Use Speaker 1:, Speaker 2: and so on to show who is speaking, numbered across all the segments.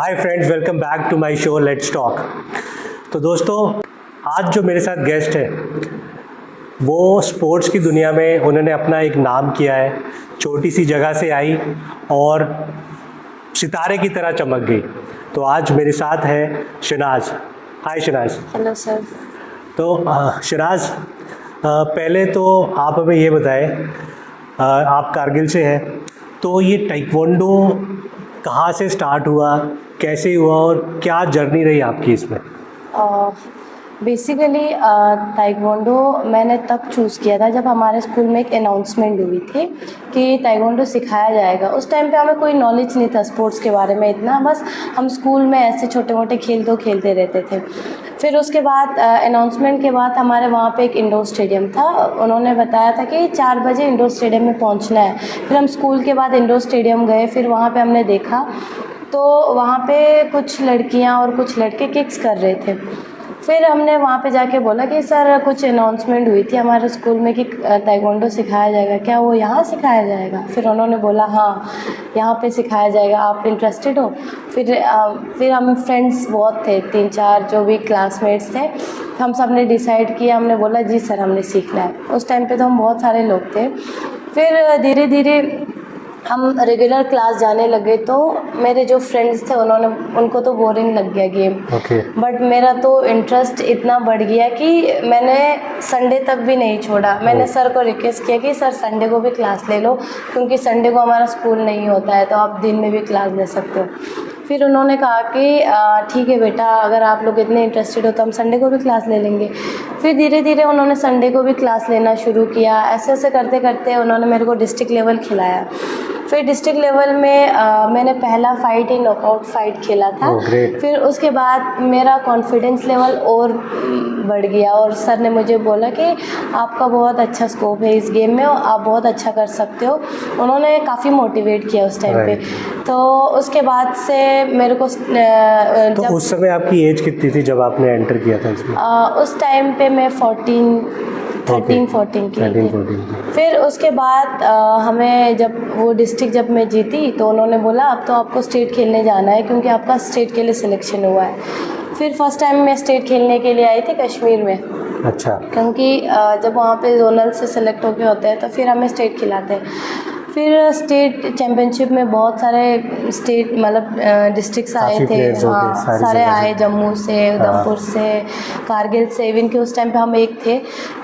Speaker 1: Hi friends, welcome back to my show let's talk. तो दोस्तों, आज जो मेरे साथ गेस्ट है वो स्पोर्ट्स की दुनिया में उन्होंने अपना एक नाम किया है। छोटी सी जगह से आई और सितारे की तरह चमक गई। तो आज मेरे साथ है Shanaz. Hi Shanaz.
Speaker 2: Hello sir.
Speaker 1: तो शनाज, पहले तो आप हमें ये बताएं, आप कारगिल से हैं, तो ये ताइक्वांडो कहाँ से स्टार्ट हुआ, कैसे हुआ और क्या जर्नी रही आपकी इसमें?
Speaker 2: बेसिकली ताइक्वांडो मैंने तब चूज़ किया था जब हमारे स्कूल में एक अनाउंसमेंट हुई थी कि ताइक्वांडो सिखाया जाएगा। उस टाइम पे हमें कोई नॉलेज नहीं था स्पोर्ट्स के बारे में इतना, बस हम स्कूल में ऐसे छोटे मोटे खेल तो खेलते रहते थे। फिर उसके बाद अनाउंसमेंट के बाद हमारे वहाँ पे एक इंडोर स्टेडियम था। उन्होंने बताया था कि 4 बजे इंडोर स्टेडियम में पहुँचना है। फिर हम स्कूल के बाद इंडोर स्टेडियम गए। फिर वहाँ पे हमने देखा तो वहाँ पे कुछ लड़कियाँ और कुछ लड़के किक्स कर रहे थे। फिर हमने वहाँ पे जाके बोला कि सर, कुछ अनाउंसमेंट हुई थी हमारे स्कूल में कि ताइक्वांडो सिखाया जाएगा, क्या वो यहाँ सिखाया जाएगा? फिर उन्होंने बोला हाँ, यहाँ पे सिखाया जाएगा, आप इंटरेस्टेड हो? फिर हम फ्रेंड्स बहुत थे, 3-4 जो भी क्लासमेट्स थे, हम सब ने डिसाइड किया। हमने बोला जी सर, हमने सीखना है। उस टाइम पे तो हम बहुत सारे लोग थे। फिर धीरे धीरे हम रेगुलर क्लास जाने लगे तो मेरे जो फ्रेंड्स थे उनको तो बोरिंग लग गया गेम। बट मेरा तो इंटरेस्ट इतना बढ़ गया कि मैंने संडे तक भी नहीं छोड़ा। मैंने सर को रिक्वेस्ट किया कि सर संडे को भी क्लास ले लो, क्योंकि संडे को हमारा स्कूल नहीं होता है, तो आप दिन में भी क्लास ले सकते हो। फिर उन्होंने कहा कि ठीक है बेटा, अगर आप लोग इतने इंटरेस्टेड हो तो हम संडे को भी क्लास ले लेंगे। फिर धीरे धीरे उन्होंने संडे को भी क्लास लेना शुरू किया। ऐसे ऐसे करते करते उन्होंने मेरे को डिस्ट्रिक्ट लेवल खिलाया। फिर डिस्ट्रिक्ट लेवल में मैंने पहला फ़ाइट ही नॉकआउट फ़ाइट खेला था। फिर उसके बाद मेरा कॉन्फिडेंस लेवल और बढ़ गया और सर ने मुझे बोला कि आपका बहुत अच्छा स्कोप है इस गेम में और आप बहुत अच्छा कर सकते हो। उन्होंने काफ़ी मोटिवेट किया उस टाइम पे। तो उसके बाद से मेरे को
Speaker 1: तो उस समय आपकी एज कितनी थी जब आपने एंटर किया था इसमें?
Speaker 2: उस टाइम पे मैं 13-14 की थी। फिर उसके बाद हमें जब मैं जीती तो उन्होंने बोला अब तो आपको स्टेट खेलने जाना है, क्योंकि आपका स्टेट के लिए सिलेक्शन हुआ है। फिर फर्स्ट टाइम मैं स्टेट खेलने के लिए आई थी कश्मीर में।
Speaker 1: अच्छा।
Speaker 2: क्योंकि जब वहाँ पे जोनल से सेलेक्ट होके होते हैं तो फिर हमें स्टेट खिलाते हैं। फिर स्टेट चैम्पियनशिप में बहुत सारे स्टेट डिस्ट्रिक्ट्स आए थे। हाँ, सारे आए, जम्मू से, उधमपुर से, कारगिल से, इवन कि उस टाइम पे हम एक थे,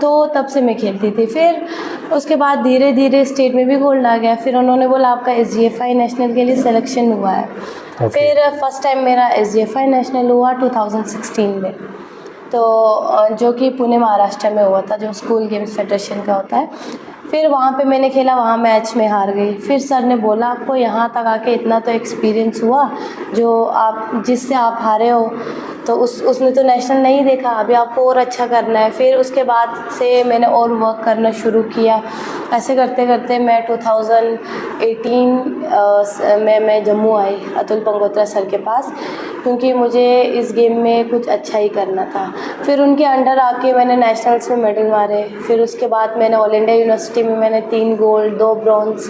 Speaker 2: तो तब से मैं खेलती थी। फिर उसके बाद धीरे धीरे स्टेट में भी गोल्ड आ गया। फिर उन्होंने बोला आपका SGFI नेशनल के लिए सिलेक्शन हुआ है। फिर फर्स्ट टाइम मेरा SGFI नेशनल हुआ 2016 में, तो जो कि पुणे महाराष्ट्र में हुआ था, जो स्कूल गेम्स फेडरेशन का होता है। फिर वहाँ पे मैंने खेला, वहाँ मैच में हार गई। फिर सर ने बोला आपको यहाँ तक आके इतना तो एक्सपीरियंस हुआ, जो आप जिससे आप हारे हो तो उसने तो नेशनल नहीं देखा, अभी आपको और अच्छा करना है। फिर उसके बाद से मैंने और वर्क करना शुरू किया। ऐसे करते करते मैं 2018 में मैं जम्मू आई अतुल पंगोत्रा सर के पास, क्योंकि मुझे इस गेम में कुछ अच्छा ही करना था। फिर उनके अंडर आके मैंने नेशनल्स में मेडल मारे। फिर उसके बाद मैंने ऑल इंडिया यूनिवर्सिटी में मैंने 3 गोल्ड 2 ब्रॉन्ज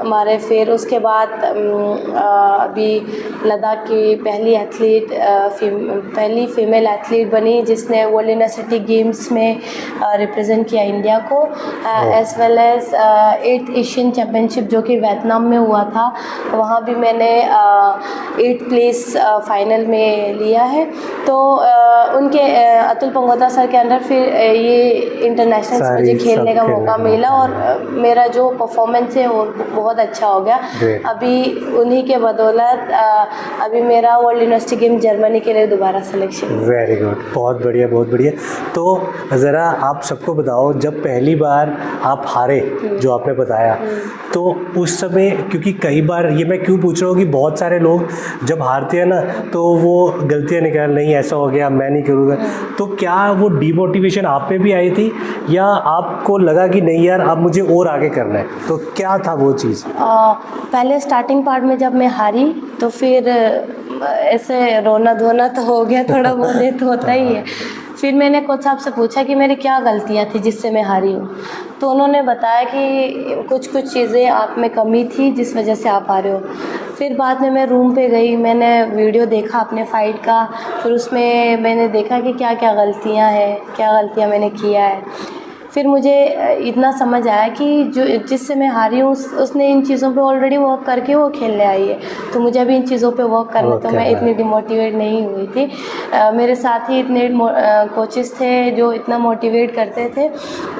Speaker 2: मारे। फिर उसके बाद अभी लद्दाख की पहली फीमेल एथलीट बनी जिसने वर्ल्ड यूनिवर्सिटी गेम्स में रिप्रेजेंट किया इंडिया को, as well as 8th Asian championship जो कि वियतनाम में हुआ था, वहाँ भी मैंने 8th प्लेस फाइनल में लिया है। तो उनके अतुल पंगोत्रा सर के अंडर फिर ये इंटरनेशनल मुझे खेलने का मौका मिला और मेरा जो परफॉर्मेंस है वो बहुत अच्छा हो गया। अभी उन्हीं के बदौलत अभी मेरा वर्ल्ड यूनिवर्सिटी गेम जर्मनी के लिए दोबारा सिलेक्शन।
Speaker 1: वेरी गुड, बहुत बढ़िया बहुत बढ़िया। तो ज़रा आप सबको बताओ, जब पहली बार आप हारे, जो आपने बताया, तो उस समय, क्योंकि कई बार ये मैं क्यों पूछ रहा हूँ कि बहुत सारे लोग जब हारते हैं ना तो वो गलतियाँ निकाल, नहीं ऐसा हो गया मैं नहीं करूँगा, तो क्या वो डिमोटिवेशन आप पे भी आई थी या आपको लगा कि नहीं यार अब मुझे और आगे करना है? तो क्या था वो चीज़?
Speaker 2: पहले स्टार्टिंग पार्ट में जब मैं हारी तो फिर ऐसे रोना धोना तो हो गया, थोड़ा बहुत तो होता ही है। फिर मैंने कोच साहब से पूछा कि मेरी क्या गलतियाँ थी जिससे मैं हारी हूँ, तो उन्होंने बताया कि कुछ चीज़ें आप में कमी थी जिस वजह से आप हारे हो। फिर बाद में मैं रूम पे गई, मैंने वीडियो देखा अपने फ़ाइट का, फिर उसमें मैंने देखा कि क्या क्या गलतियाँ हैं, क्या गलतियाँ मैंने किया है। फिर मुझे इतना समझ आया कि जो जिससे मैं हारी हूँ उसने इन चीज़ों पे ऑलरेडी वर्क करके वो खेलने आई है, तो मुझे अभी इन चीज़ों पे वर्क करना,
Speaker 1: वर्क
Speaker 2: तो मैं
Speaker 1: करना
Speaker 2: इतनी
Speaker 1: है।
Speaker 2: डिमोटिवेट नहीं हुई थी। मेरे साथ ही इतने कोचेस थे जो इतना मोटिवेट करते थे,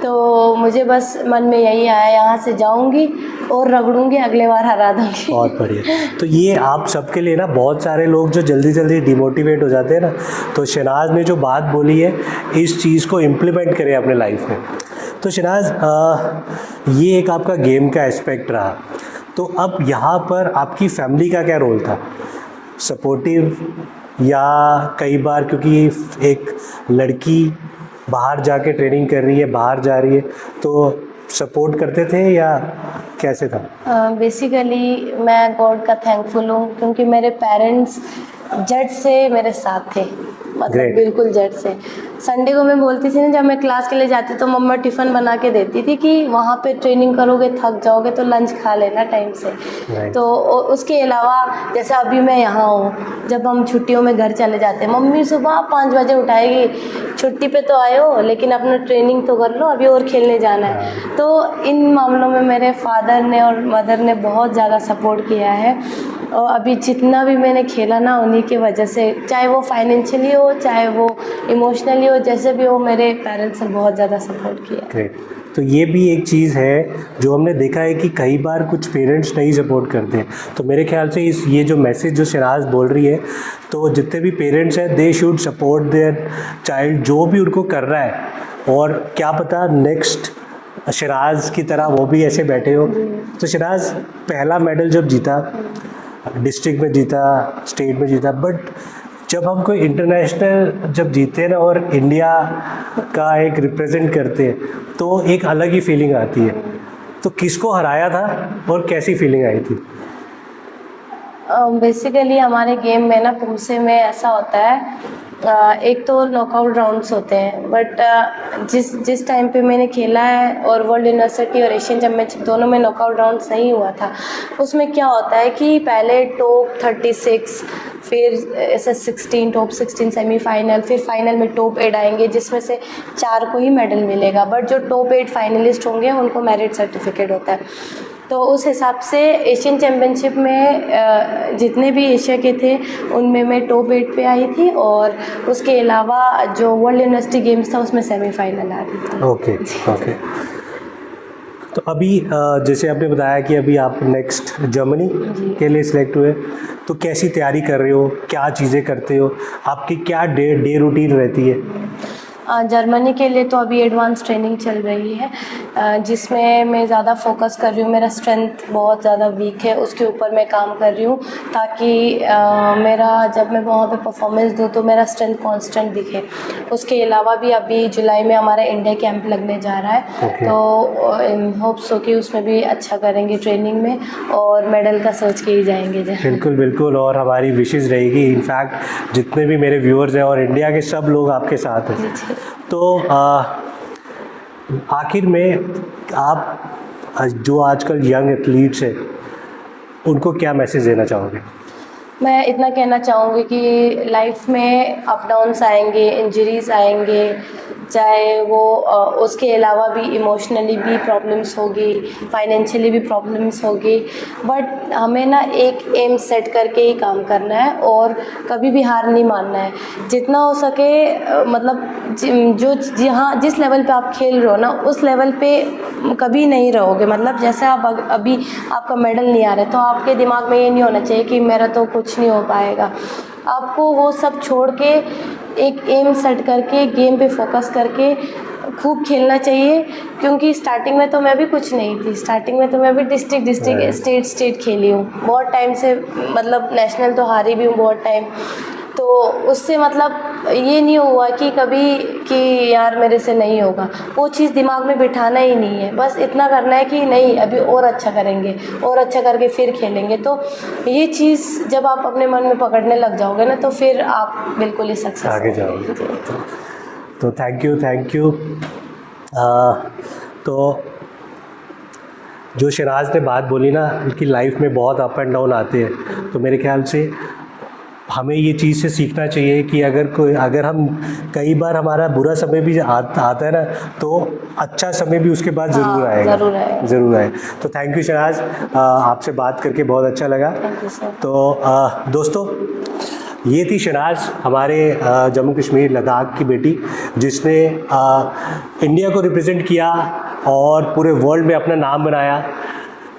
Speaker 2: तो मुझे बस मन में यही आया, यहाँ से जाऊँगी और रगड़ूंगी, अगले बार हरा दूँगी।
Speaker 1: बहुत बढ़िया। तो ये आप सबके लिए ना, बहुत सारे लोग जो जल्दी जल्दी डिमोटिवेट हो जाते हैं ना, तो शहनाज ने जो बात बोली है इस चीज़ को इम्प्लीमेंट करें अपने लाइफ में। तो शहनाज, ये एक आपका गेम का एस्पेक्ट रहा, तो अब यहाँ पर आपकी फैमिली का क्या रोल था? सपोर्टिव, या कई बार क्योंकि एक लड़की बाहर जाके ट्रेनिंग कर रही है, बाहर जा रही है, तो सपोर्ट करते थे या कैसे था?
Speaker 2: बेसिकली मैं गॉड का थैंकफुल हूँ, क्योंकि मेरे पेरेंट्स जट से मेरे साथ थे, मतलब
Speaker 1: Great.
Speaker 2: बिल्कुल जट से। संडे को मैं बोलती थी ना, जब मैं क्लास के लिए जाती तो मम्मा टिफ़िन बना के देती थी कि वहाँ पे ट्रेनिंग करोगे, थक जाओगे तो लंच खा लेना टाइम से।
Speaker 1: Right.
Speaker 2: तो उसके अलावा जैसे अभी मैं यहाँ हूँ, जब हम छुट्टियों में घर चले जाते हैं, मम्मी सुबह 5 बजे उठाएगी, छुट्टी पे तो आए हो लेकिन अपना ट्रेनिंग तो कर लो, अभी और खेलने जाना है। तो इन मामलों में मेरे फादर ने और मदर ने बहुत ज़्यादा सपोर्ट किया है, और अभी जितना भी मैंने खेला ना उन्हीं की वजह से, चाहे वो फाइनेंशियली हो, चाहे वो इमोशनली हो, जैसे भी हो, मेरे पेरेंट्स ने बहुत ज़्यादा सपोर्ट किया।
Speaker 1: ग्रेट। तो ये भी एक चीज़ है जो हमने देखा है कि कई बार कुछ पेरेंट्स नहीं सपोर्ट करते हैं, तो मेरे ख्याल से ये जो मैसेज जो शहनाज बोल रही है, तो जितने भी पेरेंट्स हैं they should support their child, जो भी उनको कर रहा है, और क्या पता नेक्स्ट शहनाज की तरह वो भी ऐसे बैठे हो। तो शहनाज, पहला मेडल जब जीता, डिस्ट्रिक्ट में जीता, स्टेट में जीता, बट जब हम कोई इंटरनेशनल जब जीते हैं ना और इंडिया का एक रिप्रेजेंट करते हैं, तो एक अलग ही फीलिंग आती है। तो किसको हराया था और कैसी फीलिंग आई थी?
Speaker 2: बेसिकली हमारे गेम में ना पुमसे में ऐसा होता है, एक तो नॉकआउट राउंड्स होते हैं, बट जिस टाइम पे मैंने खेला है और वर्ल्ड यूनिवर्सिटी और एशियन चैम्पियनशिप दोनों में नॉकआउट राउंड्स नहीं हुआ था। उसमें क्या होता है कि पहले टॉप 36, फिर ऐसे 16, टॉप 16 सेमीफाइनल, फिर फाइनल में टॉप 8 आएंगे, जिसमें से 4 को ही मेडल मिलेगा, बट जो टॉप 8 फाइनलिस्ट होंगे उनको मेरिट सर्टिफिकेट होता है। तो उस हिसाब से एशियन चैम्पियनशिप में जितने भी एशिया के थे उनमें मैं टॉप 8 पे आई थी, और उसके अलावा जो वर्ल्ड यूनिवर्सिटी गेम्स था उसमें सेमीफाइनल आ रही थी।
Speaker 1: Okay okay. तो अभी जैसे आपने बताया कि अभी आप नेक्स्ट जर्मनी के लिए सिलेक्ट हुए, तो कैसी तैयारी कर रहे हो, क्या चीज़ें करते हो, आपकी क्या डे रूटीन रहती है?
Speaker 2: जर्मनी के लिए तो अभी एडवांस ट्रेनिंग चल रही है, जिसमें मैं ज़्यादा फोकस कर रही हूँ। मेरा स्ट्रेंथ बहुत ज़्यादा वीक है, उसके ऊपर मैं काम कर रही हूँ, ताकि मेरा जब मैं वहाँ पे परफॉर्मेंस दूँ तो मेरा स्ट्रेंथ कांस्टेंट दिखे। उसके अलावा भी अभी जुलाई में हमारा इंडिया कैंप लगने जा रहा है, तो होप्स हो कि उसमें भी अच्छा करेंगे ट्रेनिंग में, और मेडल का सोच के ही जाएंगे।
Speaker 1: बिल्कुल बिल्कुल, और हमारी विशेज़ रहेगी, इनफैक्ट जितने भी मेरे व्यूअर्स हैं और इंडिया के सब लोग आपके साथ हैं। तो आखिर में आप जो आजकल यंग एथलीट्स हैं उनको क्या मैसेज देना चाहोगे?
Speaker 2: मैं इतना कहना चाहूँगी कि लाइफ में अप डाउन्स आएंगे, इंजरीज आएंगे, चाहे वो उसके अलावा भी इमोशनली भी प्रॉब्लम्स होगी, फाइनेंशियली भी प्रॉब्लम्स होगी, बट हमें ना एक एम सेट करके ही काम करना है और कभी भी हार नहीं मानना है। जितना हो सके मतलब जहाँ जिस लेवल पे आप खेल रहे हो ना उस लेवल पे कभी नहीं रहोगे। मतलब जैसे आप अभी आपका मेडल नहीं आ रहा है तो आपके दिमाग में ये नहीं होना चाहिए कि मेरा तो कुछ नहीं हो पाएगा। आपको वो सब छोड़ के एक एम सेट करके गेम पे फोकस करके खूब खेलना चाहिए, क्योंकि स्टार्टिंग में तो मैं भी कुछ नहीं थी। स्टार्टिंग में तो मैं भी डिस्ट्रिक्ट स्टेट खेली हूँ बहुत टाइम से, मतलब नेशनल तो हारी भी हूँ बहुत टाइम। तो उससे मतलब ये नहीं हुआ कि कभी कि यार मेरे से नहीं होगा, वो चीज़ दिमाग में बिठाना ही नहीं है। बस इतना करना है कि नहीं अभी और अच्छा करेंगे और अच्छा करके फिर खेलेंगे। तो ये चीज़ जब आप अपने मन में पकड़ने लग जाओगे ना तो फिर आप बिल्कुल ही सक्सेस
Speaker 1: आगे जाओगे। तो थैंक यू। तो जो शहनाज ने बात बोली ना कि लाइफ में बहुत अप एंड डाउन आते हैं, तो मेरे ख्याल से हमें ये चीज़ से सीखना चाहिए कि अगर हम कई बार हमारा बुरा समय भी आता है ना, तो अच्छा समय भी उसके बाद ज़रूर आएगा, ज़रूर आए। तो थैंक यू शहनाज, आपसे बात करके बहुत अच्छा लगा।
Speaker 2: Thank you sir.
Speaker 1: तो दोस्तों, ये थी शहनाज, हमारे जम्मू कश्मीर लद्दाख की बेटी, जिसने इंडिया को रिप्रेजेंट किया और पूरे वर्ल्ड में अपना नाम बनाया।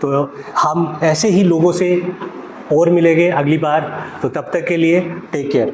Speaker 1: तो हम ऐसे ही लोगों से और मिलेंगे अगली बार, तो तब तक के लिए टेक केयर।